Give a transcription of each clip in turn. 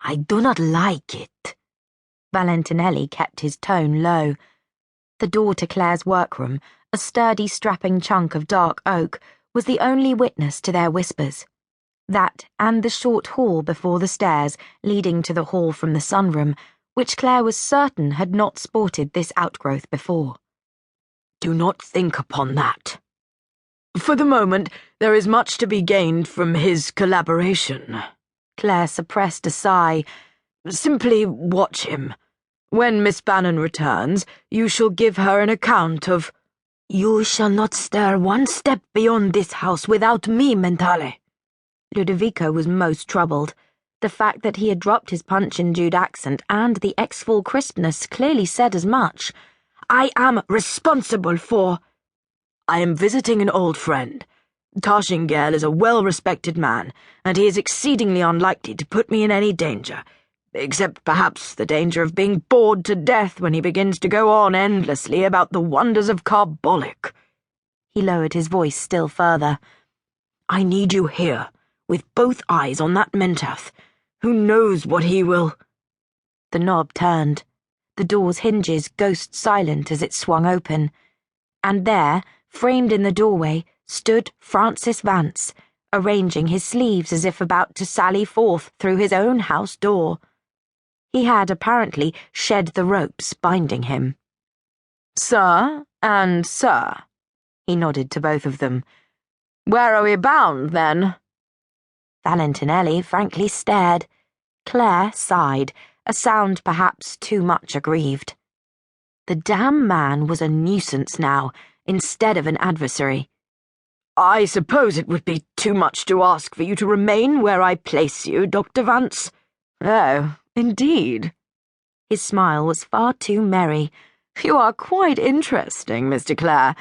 I do not like it. Valentinelli kept his tone low. The door to Clare's workroom, a sturdy strapping chunk of dark oak, was the only witness to their whispers. That and the short hall before the stairs leading to the hall from the sunroom, which Clare was certain had not sported this outgrowth before. Do not think upon that. For the moment, there is much to be gained from his collaboration. Clare suppressed a sigh. Simply watch him. When Miss Bannon returns, you shall give her an account of— You shall not stir one step beyond this house without me, Mentale. Ludovico was most troubled. The fact that he had dropped his punch-indued accent and the ex-full crispness clearly said as much. I am responsible for— I am visiting an old friend. Tarshingale is a well-respected man, and he is exceedingly unlikely to put me in any danger, except perhaps the danger of being bored to death when he begins to go on endlessly about the wonders of carbolic. He lowered his voice still further. I need you here, with both eyes on that Menteith. Who knows what he will— The knob turned, the door's hinges ghost silent as it swung open, and there, framed in the doorway, stood Francis Vance, arranging his sleeves as if about to sally forth through his own house door. He had apparently shed the ropes binding him. Sir and sir, he nodded to both of them. Where are we bound, then? Valentinelli frankly stared. Clare sighed, a sound perhaps too much aggrieved. The damn man was a nuisance now, instead of an adversary. I suppose it would be too much to ask for you to remain where I place you, Dr. Vance. Oh, indeed. His smile was far too merry. You are quite interesting, Mr. Clare.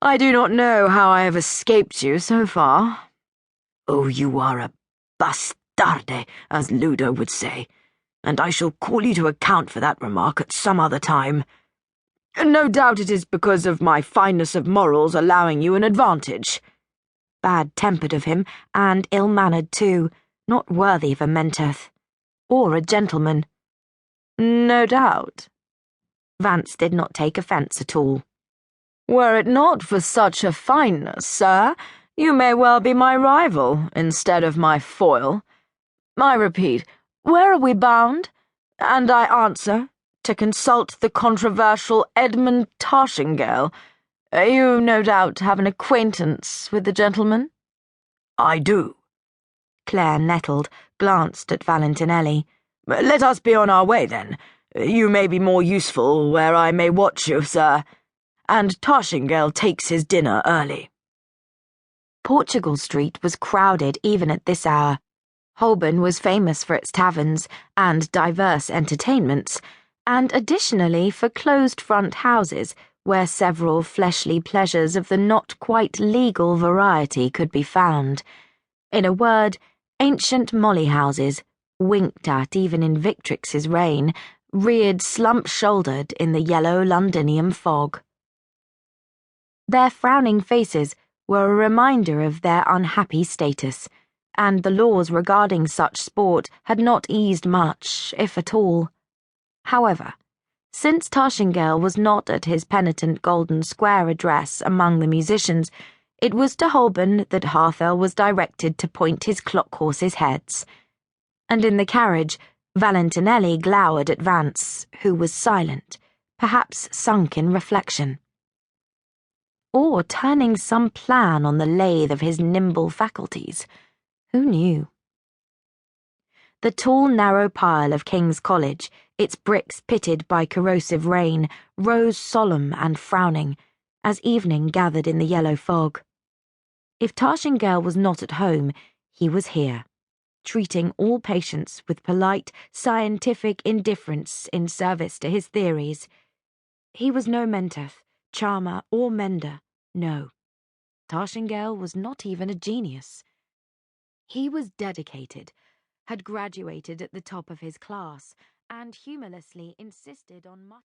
I do not know how I have escaped you so far. Oh, you are a bastarde, as Ludo would say, and I shall call you to account for that remark at some other time. No doubt it is because of my fineness of morals allowing you an advantage. Bad-tempered of him, and ill-mannered too, not worthy of a Menteith. Or a gentleman. No doubt. Vance did not take offence at all. Were it not for such a fineness, sir, you may well be my rival instead of my foil. I repeat, where are we bound? And I answer, to consult the controversial Edmund Tarshingale. You no doubt have an acquaintance with the gentleman? I do. Clare nettled, glanced at Valentinelli. Let us be on our way, then. You may be more useful where I may watch you, sir. And Tarshingale takes his dinner early. Portugal Street was crowded even at this hour. Holborn was famous for its taverns and diverse entertainments, and additionally for closed-front houses where several fleshly pleasures of the not-quite-legal variety could be found. In a word, ancient molly-houses, winked at even in Victrix's reign, reared slump-shouldered in the yellow Londinium fog. Their frowning faces were a reminder of their unhappy status, and the laws regarding such sport had not eased much, if at all. However, since Tarshingale was not at his penitent Golden Square address among the musicians, it was to Holborn that Harthel was directed to point his clock horses' heads. And in the carriage, Valentinelli glowered at Vance, who was silent, perhaps sunk in reflection. Or turning some plan on the lathe of his nimble faculties. Who knew? The tall, narrow pile of King's College, its bricks pitted by corrosive rain, rose solemn and frowning, as evening gathered in the yellow fog. If Tarshingale was not at home, he was here, treating all patients with polite, scientific indifference in service to his theories. He was no Menteith, charmer, or mender, no. Tarshingale was not even a genius. He was dedicated, had graduated at the top of his class, and humorlessly insisted on muttering